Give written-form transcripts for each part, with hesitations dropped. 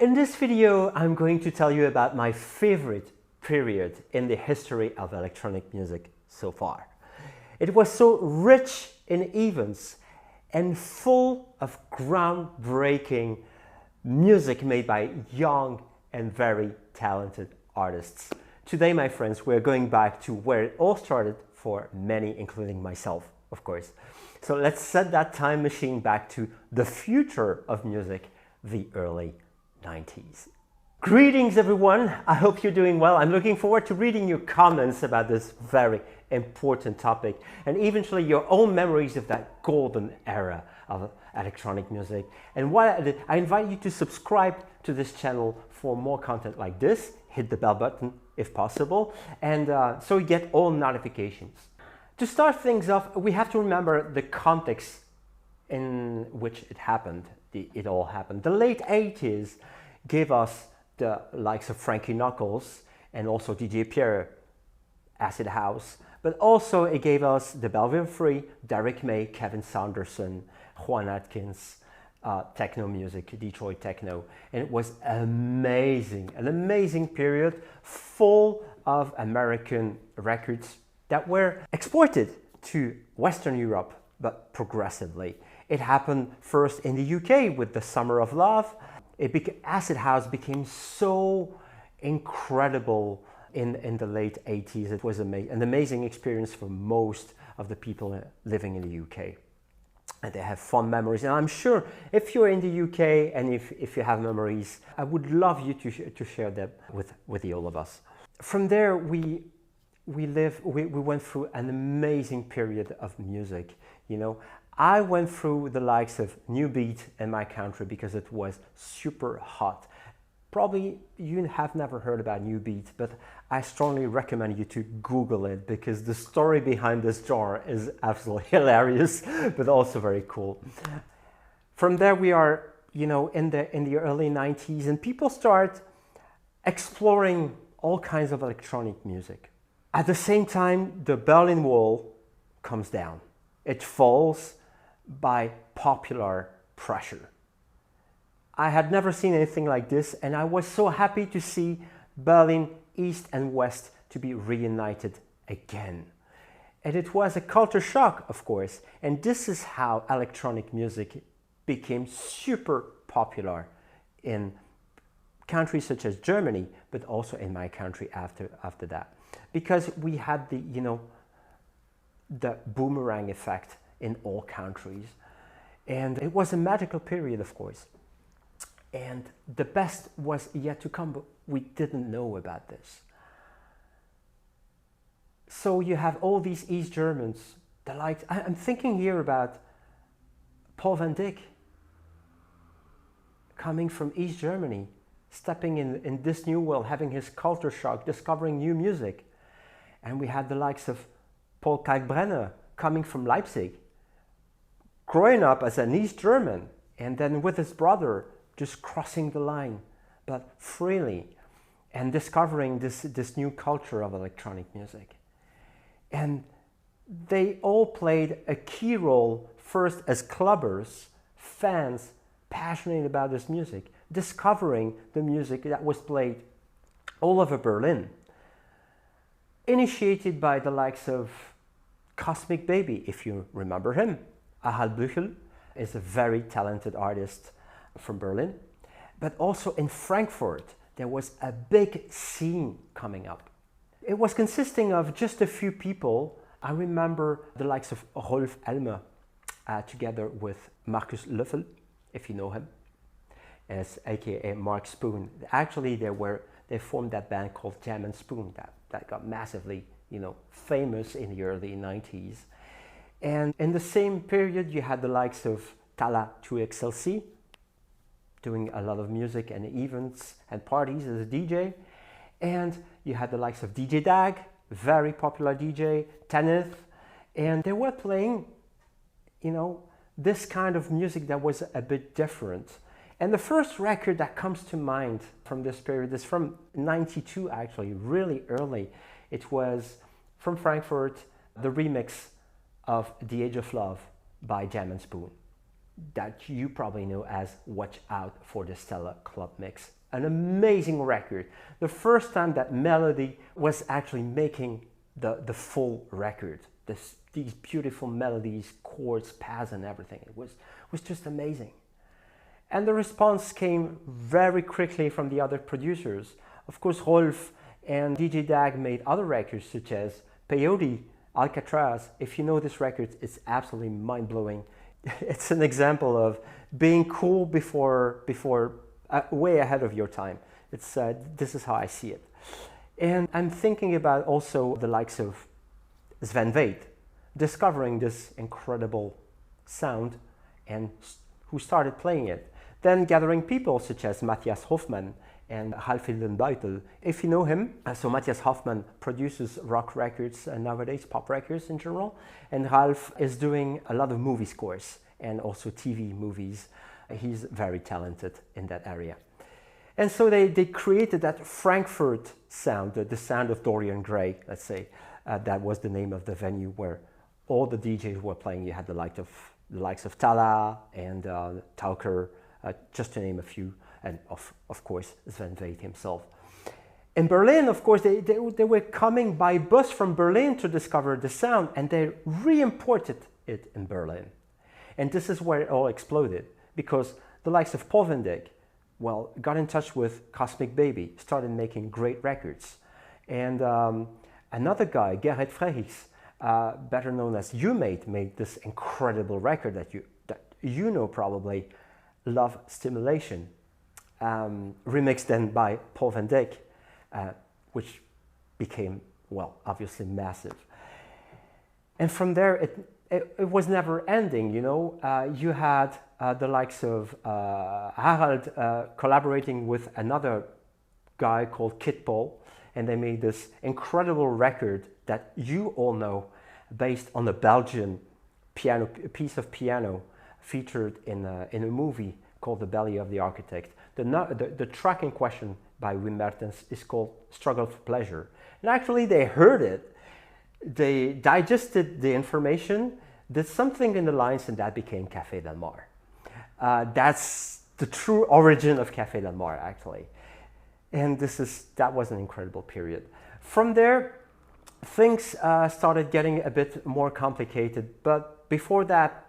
In this video, I'm going to tell you about my favorite period in the history of electronic music so far. It was so rich in events and full of groundbreaking music made by young and very talented artists. Today, my friends, we're going back to where it all started for many, including myself, of course. So let's set that time machine back to the future of music, the early 90s. Greetings everyone, I hope you're doing well. I'm looking forward to reading your comments about this very important topic and eventually your own memories of that golden era of electronic music. And while I invite you to subscribe to this channel for more content like this, hit the bell button if possible, and so you get all notifications. To start things off, we have to remember the context in which it all happened. The late 80s gave us the likes of Frankie Knuckles and also DJ Pierre, Acid House, but also it gave us the Belleville Free, Derek May, Kevin Saunderson, Juan Atkins, techno music, Detroit techno, and it was amazing, an amazing period full of American records that were exported to Western Europe, but progressively. It happened first in the UK with the Summer of Love. Acid House became so incredible in the late 80s. It was an amazing experience for most of the people living in the UK. And they have fond memories. And I'm sure if you're in the UK and if you have memories, I would love you to share them with all of us. From there, we went through an amazing period of music, you know. I went through the likes of New Beat in my country because it was super hot. Probably you have never heard about New Beat, but I strongly recommend you to Google it because the story behind this genre is absolutely hilarious, but also very cool. From there we are, you know, in the early 90s, and people start exploring all kinds of electronic music. At the same time, the Berlin Wall comes down. It falls by popular pressure. I had never seen anything like this, and I was so happy to see Berlin East and West to be reunited again. And it was a culture shock, of course, and this is how electronic music became super popular in countries such as Germany, but also in my country after that. Because we had the, you know, the boomerang effect in all countries. And it was a magical period, of course. And the best was yet to come, but we didn't know about this. So you have all these East Germans, I'm thinking here about Paul van Dyk coming from East Germany, stepping in this new world, having his culture shock, discovering new music. And we had the likes of Paul Kalkbrenner coming from Leipzig, growing up as an East German, and then with his brother, just crossing the line, but freely, and discovering this new culture of electronic music. And they all played a key role, first as clubbers, fans, passionate about this music, discovering the music that was played all over Berlin, initiated by the likes of Cosmic Baby, if you remember him. Ahal Büchel is a very talented artist from Berlin, but also in Frankfurt there was a big scene coming up. It was consisting of just a few people. I remember the likes of Rolf Elmer together with Markus Löffel, if you know him, as aka Mark Spoon. Actually they formed that band called Jam and Spoon that got massively, you know, famous in the early 90s. And in the same period, you had the likes of Tala 2XLC, doing a lot of music and events and parties as a DJ. And you had the likes of DJ Dag, very popular DJ, Tanith, and they were playing, you know, this kind of music that was a bit different. And the first record that comes to mind from this period is from 92, actually, really early. It was from Frankfurt, the remix of The Age of Love by Jam and Spoon. that you probably know as Watch Out for the Stella Club Mix. An amazing record. The first time that Melody was actually making the full record. These beautiful melodies, chords, paths and everything. It was just amazing. And the response came very quickly from the other producers. Of course, Rolf and DJ Dag made other records such as Peyote, Alcatraz. If you know this record, it's absolutely mind-blowing. It's an example of being cool before way ahead of your time. This is how I see it. And I'm thinking about also the likes of Sven Väth, discovering this incredible sound and who started playing it. Then gathering people such as Matthias Hoffmann and Ralf Hildenbeutel. If you know him, so Matthias Hoffmann produces rock records nowadays, pop records in general, and Ralf is doing a lot of movie scores and also TV movies. He's very talented in that area. And so they created that Frankfurt sound, the sound of Dorian Gray, let's say. That was the name of the venue where all the DJs were playing. You had the likes of Tala and Tauker, just to name a few, and of course Sven Väth himself. In Berlin, of course, they were coming by bus from Berlin to discover the sound, and they re-imported it in Berlin. And this is where it all exploded, because the likes of Paul van Dyk, well, got in touch with Cosmic Baby, started making great records. And another guy, Gerrit Frerichs, better known as U-Mate, made this incredible record that you know probably, Love Stimulation, remixed then by Paul van Dyk, which became, well, obviously massive. And from there, it was never ending, you know. You had the likes of Harald collaborating with another guy called Kid Paul, and they made this incredible record that you all know, based on a Belgian piece of piano featured in a movie called The Belly of the Architect. The track in question by Wim Mertens is called Struggle for Pleasure. And actually they heard it, they digested the information, did something in the lines, and that became Café Del Mar. That's the true origin of Café Del Mar, actually. And that was an incredible period. From there, things started getting a bit more complicated, but before that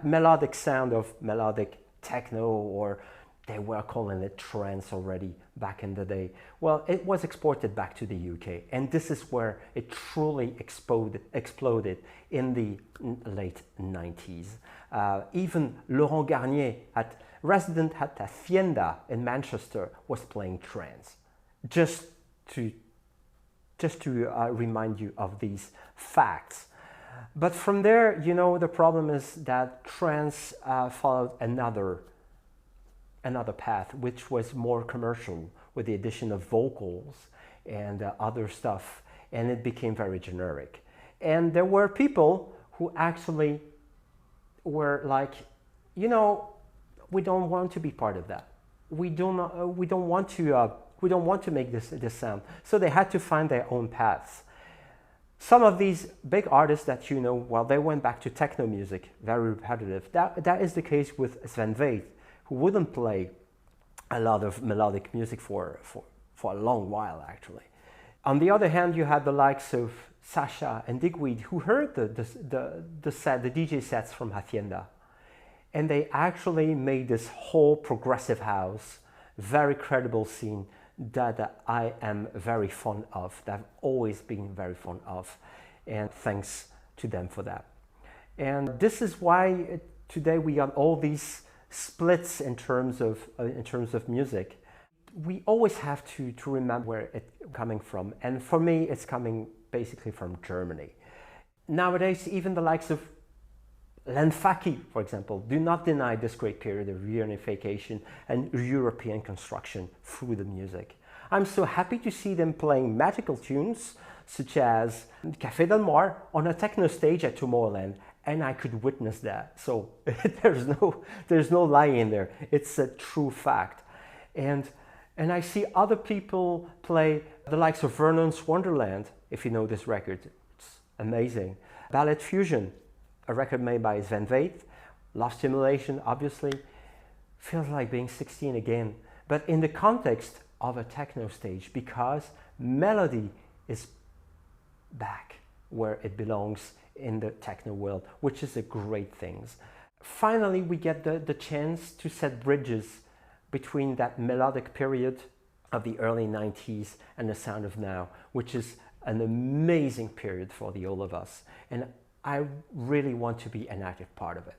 melodic sound of melodic techno, or they were calling it trance already back in the day, well, it was exported back to the UK, and this is where it truly exploded in the late 90s. Even Laurent Garnier, resident at Hacienda in Manchester, was playing trance, just to remind you of these facts. But from there, you know, the problem is that trance followed another path, which was more commercial, with the addition of vocals and other stuff, and it became very generic. And there were people who actually were like, you know, we don't want to be part of that. We don't want to make this sound. So they had to find their own paths. Some of these big artists that you know, well, they went back to techno music, very repetitive. That is the case with Sven Väth, who wouldn't play a lot of melodic music for a long while, actually. On the other hand, you had the likes of Sasha and Digweed, who heard the DJ sets from Hacienda, and they actually made this whole progressive house, very credible scene that I am very fond of, that I've always been very fond of, and thanks to them for that. And this is why today we got all these splits in terms of music. We always have to remember where it's coming from, and for me it's coming basically from Germany. Nowadays, even the likes of Len Faki, for example, do not deny this great period of reunification and European construction through the music. I'm so happy to see them playing magical tunes such as Café Del Mar on a techno stage at Tomorrowland, and I could witness that. So there's no lie in there. It's a true fact. And I see other people play the likes of Vernon's Wonderland, if you know this record. It's amazing. Ballet Fusion, a record made by Sven Väth, love stimulation, obviously. Feels like being 16 again, but in the context of a techno stage, because melody is back where it belongs in the techno world, which is a great thing. Finally, we get the chance to set bridges between that melodic period of the early 90s and the sound of now, which is an amazing period for the all of us. And I really want to be an active part of it.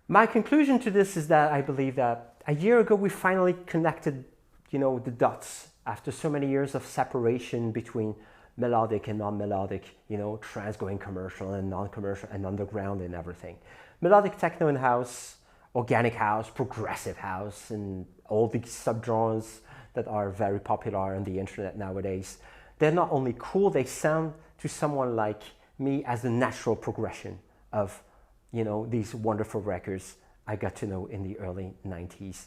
My conclusion to this is that I believe that a year ago we finally connected, the dots after so many years of separation between melodic and non-melodic, trance going commercial and non-commercial and underground and everything. Melodic techno and house, organic house, progressive house, and all these subgenres that are very popular on the internet nowadays. They're not only cool, they sound to someone like me as a natural progression of these wonderful records I got to know in the early 90s,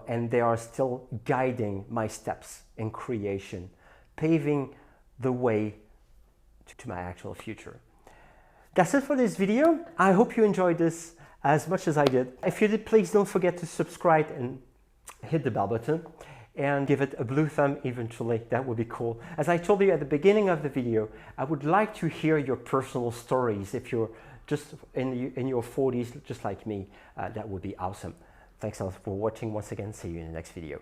and they are still guiding my steps in creation, paving the way to my actual future. That's it for this video. I hope you enjoyed this as much as I did. If you did, please don't forget to subscribe and hit the bell button and give it a blue thumb eventually. That would be cool. As I told you at the beginning of the video, I would like to hear your personal stories. If you're just in your 40s, just like me, that would be awesome. Thanks a lot for watching once again. See you in the next video.